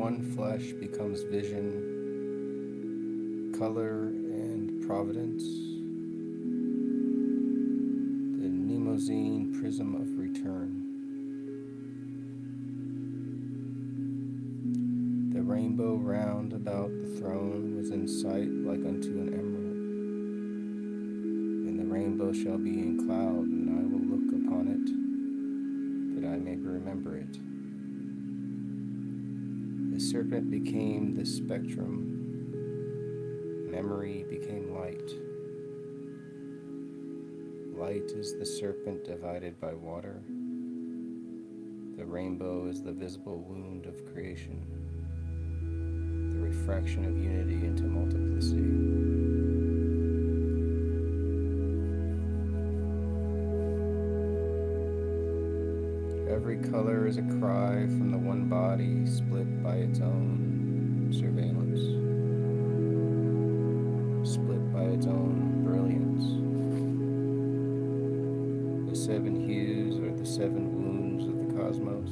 one flesh becomes vision, color, and providence. The Mnemosyne prism of return. The rainbow round about the throne was in sight like unto an emerald. And the rainbow shall be in cloud, and I will look upon it, that I may remember it. The serpent became the spectrum. Memory became light. Light is the serpent divided by water. The rainbow is the visible wound of creation, the refraction of unity into multiplicity. Every color is a cry from the one body split by its own surveillance, split by its own brilliance. The seven hues are the seven wounds of the cosmos.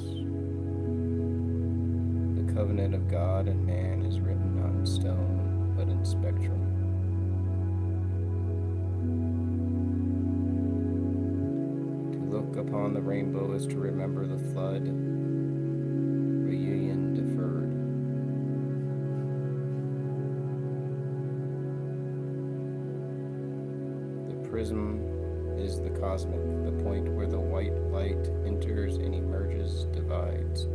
The covenant of God and man is written not in stone, but in spectrum. Look upon the rainbow is to remember the flood, reunion deferred. The prism is the cosmic, the point where the white light enters and emerges, divides.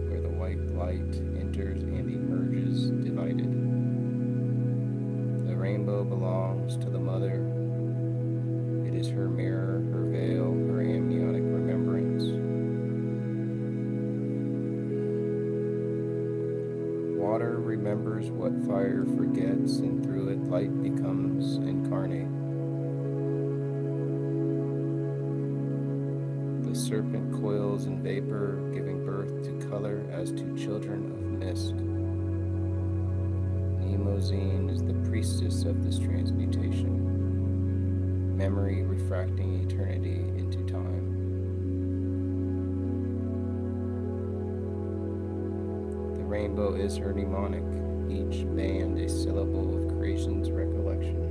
Where the white light enters and emerges, divided. The rainbow belongs to the mother. It is her mirror, her veil, her amniotic remembrance. Water remembers what fire forgets, and through it light becomes incarnate. The serpent coils in vapor, giving birth to color as to children of mist. Mnemosyne is the priestess of this transmutation. Memory refracting eternity into time. The rainbow is her mnemonic, each band a syllable of creation's recollection.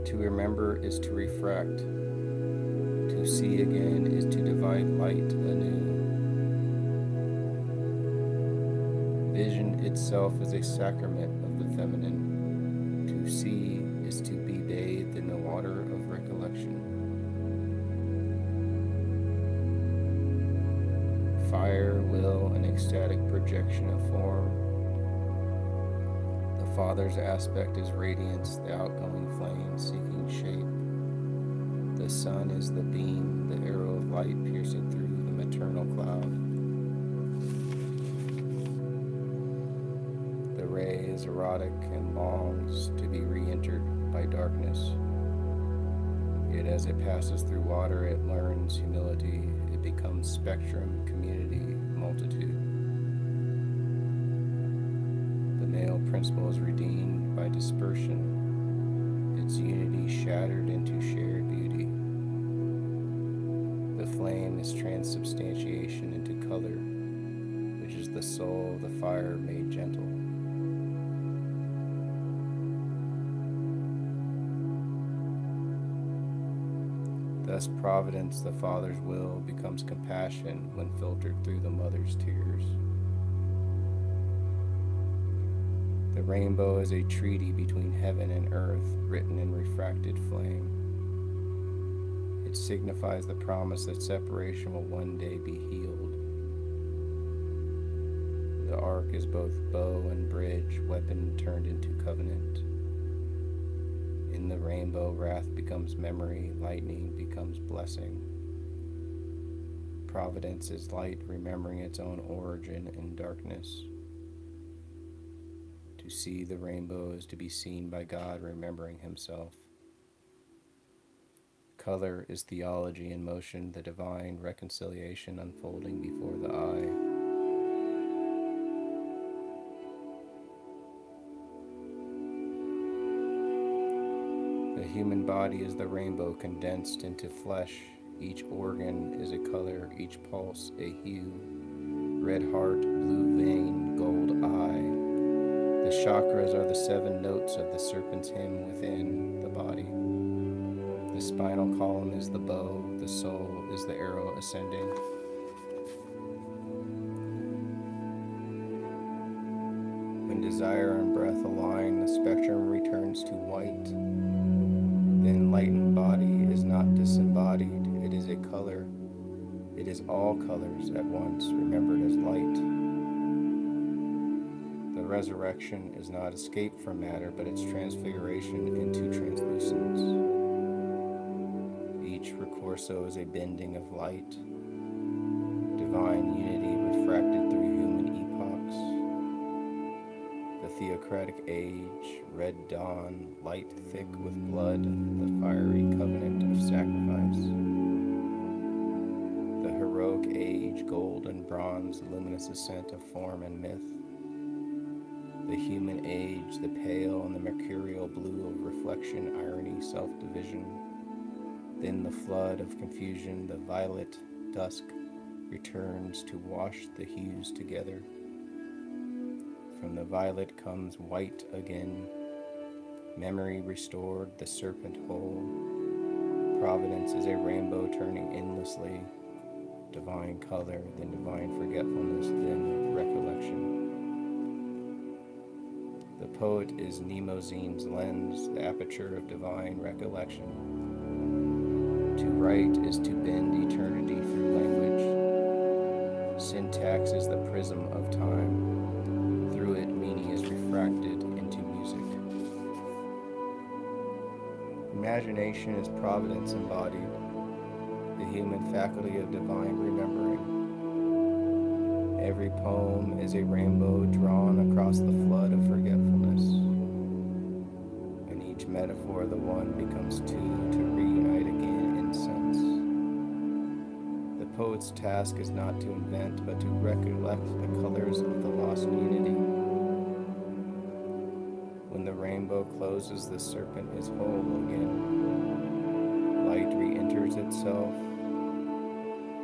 To remember is to refract. To see again is to divide light anew. Vision itself is a sacrament of the feminine. To see is to be bathed in the water of recollection. Fire, will, an ecstatic projection of form. The Father's aspect is radiance, the outgoing flame seeking shape. The sun is the beam, the arrow of light piercing through the maternal cloud. The ray is erotic and longs to be re-entered by darkness. Yet as it passes through water, it learns humility. It becomes spectrum, community, multitude. The male principle is redeemed by dispersion, its unity shattered into shared beauty. The flame is transubstantiation into color, which is the soul of the fire made gentle. Thus providence, the Father's will, becomes compassion when filtered through the mother's tears. The rainbow is a treaty between heaven and earth, written in refracted flame. It signifies the promise that separation will one day be healed. The ark is both bow and bridge, weapon turned into covenant. In the rainbow, wrath becomes memory, lightning becomes blessing. Providence is light, remembering its own origin in darkness. To see the rainbow is to be seen by God, remembering himself. Color is theology in motion, the divine reconciliation unfolding before the eye. The human body is the rainbow condensed into flesh, Each organ is a color, each pulse a hue. Red heart, blue vein, gold eye. The chakras are the 7 notes of the serpent's hymn within the body. The spinal column is the bow, the soul is the arrow ascending. When desire and breath align, the spectrum returns to white. The enlightened body is not disembodied, it is a color. It is all colors at once, remembered as light. The resurrection is not escape from matter, but its transfiguration into translucence. Each recorso is a bending of light, divine unity refracted through human epochs. The theocratic age, red dawn, light thick with blood, the fiery covenant of sacrifice. The heroic age, gold and bronze, luminous ascent of form and myth. The human age, the pale and the mercurial blue of reflection, irony, self-division. Then the flood of confusion, the violet dusk returns to wash the hues together. From the violet comes white again, memory restored, the serpent whole. Providence is a rainbow turning endlessly, divine color, then divine forgetfulness, then recollection. The poet is Mnemosyne's lens, the aperture of divine recollection. To write is to bend eternity through language. Syntax is the prism of time. Through it, meaning is refracted into music. Imagination is providence embodied, the human faculty of divine remembering. Every poem is a rainbow drawn across the flood of forgetfulness. In each metaphor, the one becomes two to reunite again in sense. The poet's task is not to invent, but to recollect the colors of the lost unity. When the rainbow closes, the serpent is whole again. Light re-enters itself.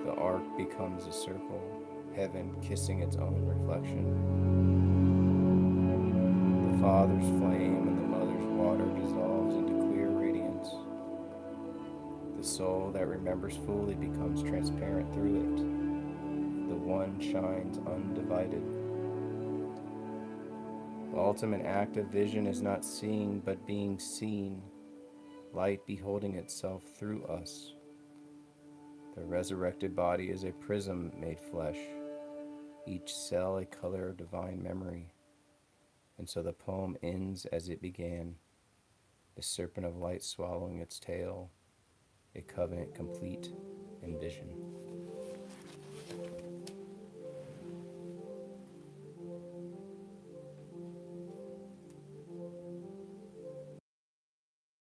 The arc becomes a circle, heaven kissing its own reflection. The Father's flame and the Mother's water dissolves into clear radiance. The soul that remembers fully becomes transparent through it. The one shines undivided. The ultimate act of vision is not seeing, but being seen, light beholding itself through us. The resurrected body is a prism made flesh, each cell a color of divine memory. And so the poem ends as it began, the serpent of light swallowing its tail, a covenant complete in vision.